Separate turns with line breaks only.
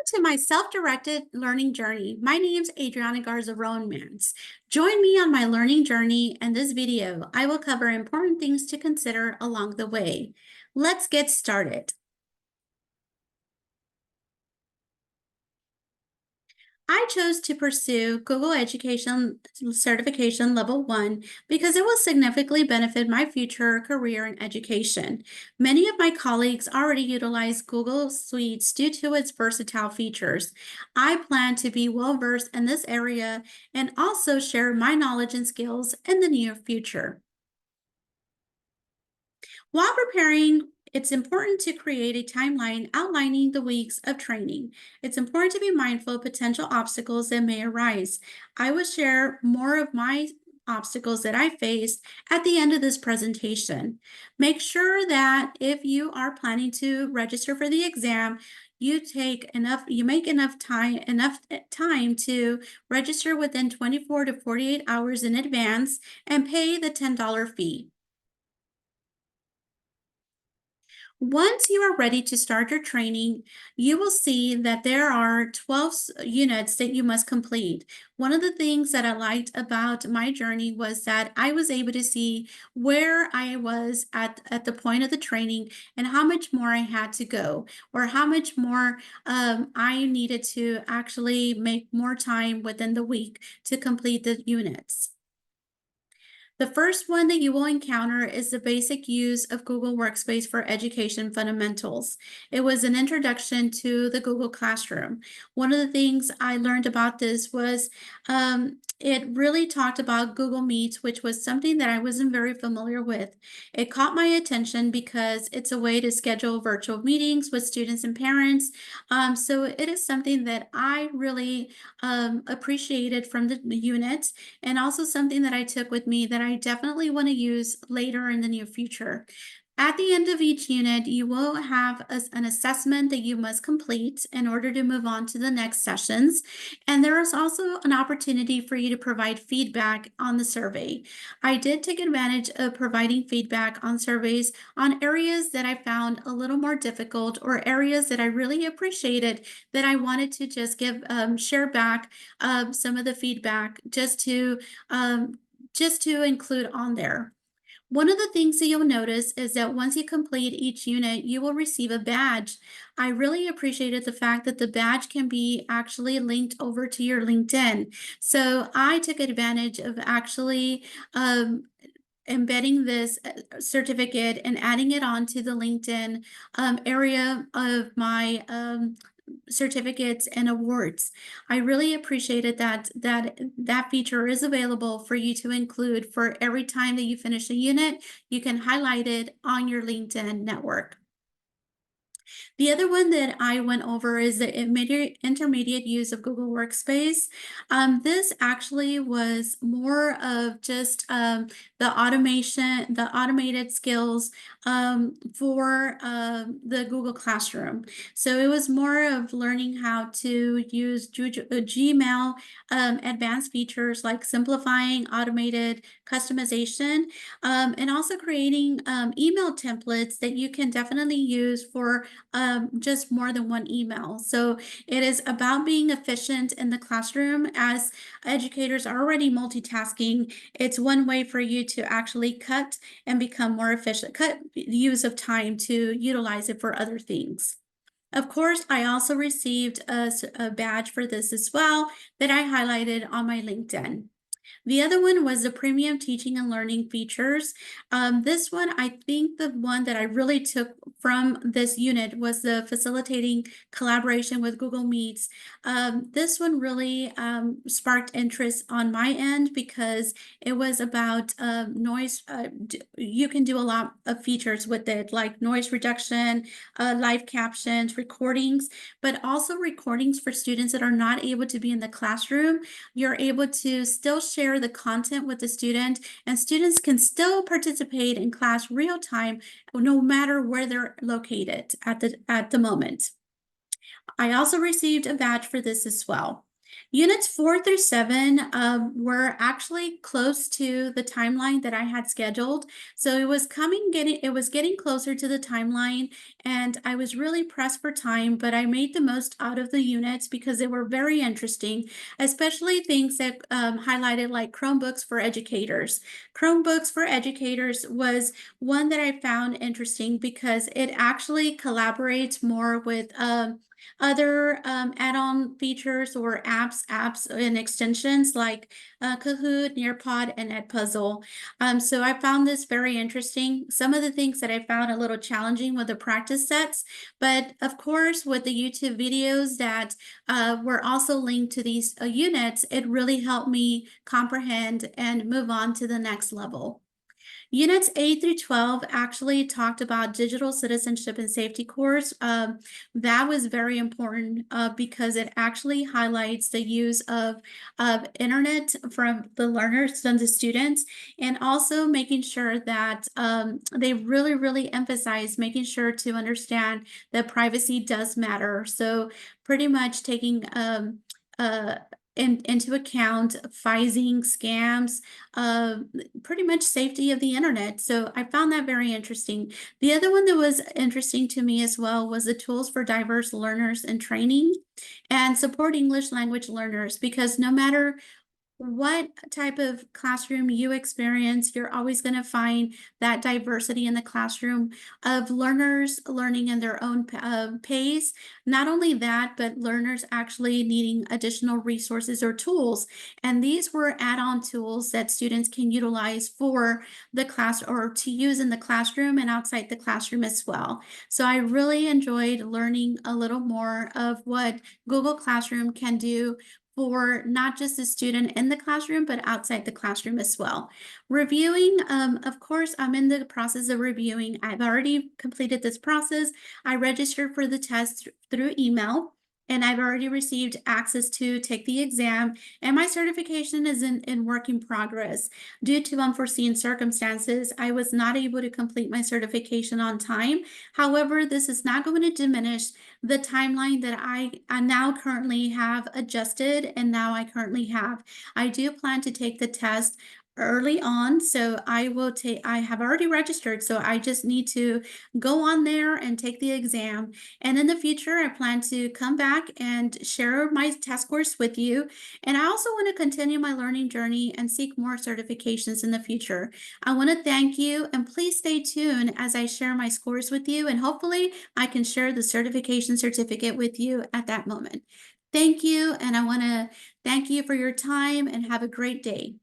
to my self-directed learning journey. My name's Adriana Garza-Romance. Join me on my learning journey. In this video, I will cover important things to consider along the way. Let's get started. I chose to pursue Google Education Certification Level 1 because it will significantly benefit my future career in education. Many of my colleagues already utilize Google Suites due to its versatile features. I plan to be well-versed in this area and also share my knowledge and skills in the near future. While preparing, it's important to create a timeline outlining the weeks of training. It's important to be mindful of potential obstacles that may arise. I will share more of my obstacles that I faced at the end of this presentation. Make sure that if you are planning to register for the exam, you make enough time to register within 24 to 48 hours in advance and pay the $10 fee. Once you are ready to start your training, you will see that there are 12 units that you must complete. One of the things that I liked about my journey was that I was able to see where I was at the point of the training and how much more I had to go, or how much more I needed to actually make more time within the week to complete the units. The first one that you will encounter is the basic use of Google Workspace for Education Fundamentals. It was an introduction to the Google Classroom. One of the things I learned about this was it really talked about Google Meets, which was something that I wasn't very familiar with. It caught my attention because it's a way to schedule virtual meetings with students and parents. So it is something that I really appreciated from the unit, and also something that I took with me that I definitely want to use later in the near future. At the end of each unit, you will have an assessment that you must complete in order to move on to the next sessions. And there is also an opportunity for you to provide feedback on the survey. I did take advantage of providing feedback on surveys on areas that I found a little more difficult, or areas that I really appreciated that I wanted to just share back some of the feedback just to include on there. One of the things that you'll notice is that once you complete each unit, you will receive a badge. I really appreciated the fact that the badge can be actually linked over to your LinkedIn. So I took advantage of actually embedding this certificate and adding it onto the LinkedIn area of my certificates and awards. I really appreciated that feature is available for you to include. For every time that you finish a unit, you can highlight it on your LinkedIn network. The other one that I went over is the intermediate use of Google Workspace. This actually was more of just the automated skills for the Google Classroom. So it was more of learning how to use Gmail advanced features like simplifying automated customization, and also creating email templates that you can definitely use for just more than one email. So it is about being efficient in the classroom. As educators are already multitasking, it's one way for you to actually cut and become more efficient, cut use of time to utilize it for other things. Of course, I also received a badge for this as well that I highlighted on my LinkedIn. The other one was the premium teaching and learning features. This one, I think the one that I really took from this unit was the facilitating collaboration with Google Meets. This one really sparked interest on my end because it was about noise. You can do a lot of features with it, like noise reduction, live captions, recordings, but also recordings for students that are not able to be in the classroom. You're able to still share the content with the student, and students can still participate in class real time, no matter where they're located at the moment. I also received a badge for this as well. Units 4 through 7 were actually close to the timeline that I had scheduled. So it was getting closer to the timeline, and I was really pressed for time, but I made the most out of the units because they were very interesting, especially things that highlighted like Chromebooks for educators. Chromebooks for educators was one that I found interesting because it actually collaborates more with other add-on features or apps and extensions like Kahoot, Nearpod, and Edpuzzle. So I found this very interesting. Some of the things that I found a little challenging were the practice sets, but of course, with the YouTube videos that were also linked to these units, it really helped me comprehend and move on to the next level. Units 8 through 12 actually talked about digital citizenship and safety course. That was very important because it actually highlights the use of internet from the learners and the students, and also making sure that they really emphasize making sure to understand that privacy does matter. So pretty much taking uh, into account phishing scams, uh, pretty much safety of the internet. So I found that very interesting. The other one that was interesting to me as well was the tools for diverse learners and training and support English language learners, because no matter what type of classroom you experience, you're always going to find that diversity in the classroom of learners learning in their own pace. Not only that, but learners actually needing additional resources or tools. And these were add-on tools that students can utilize for the class or to use in the classroom and outside the classroom as well. So I really enjoyed learning a little more of what Google Classroom can do for not just the student in the classroom, but outside the classroom as well. Reviewing, of course, I'm in the process of reviewing. I've already completed this process. I registered for the test through email, and I've already received access to take the exam, and my certification is in work in progress. Due to unforeseen circumstances, I was not able to complete my certification on time. However, this is not going to diminish the timeline that I now currently have adjusted and now I currently have. I do plan to take the test early on, so I have already registered, so I just need to go on there and take the exam. And in the future, I plan to come back and share my test scores with you. And I also want to continue my learning journey and seek more certifications in the future. I want to thank you, and please stay tuned as I share my scores with you, and hopefully I can share the certification certificate with you at that moment. Thank you, and I want to thank you for your time and have a great day.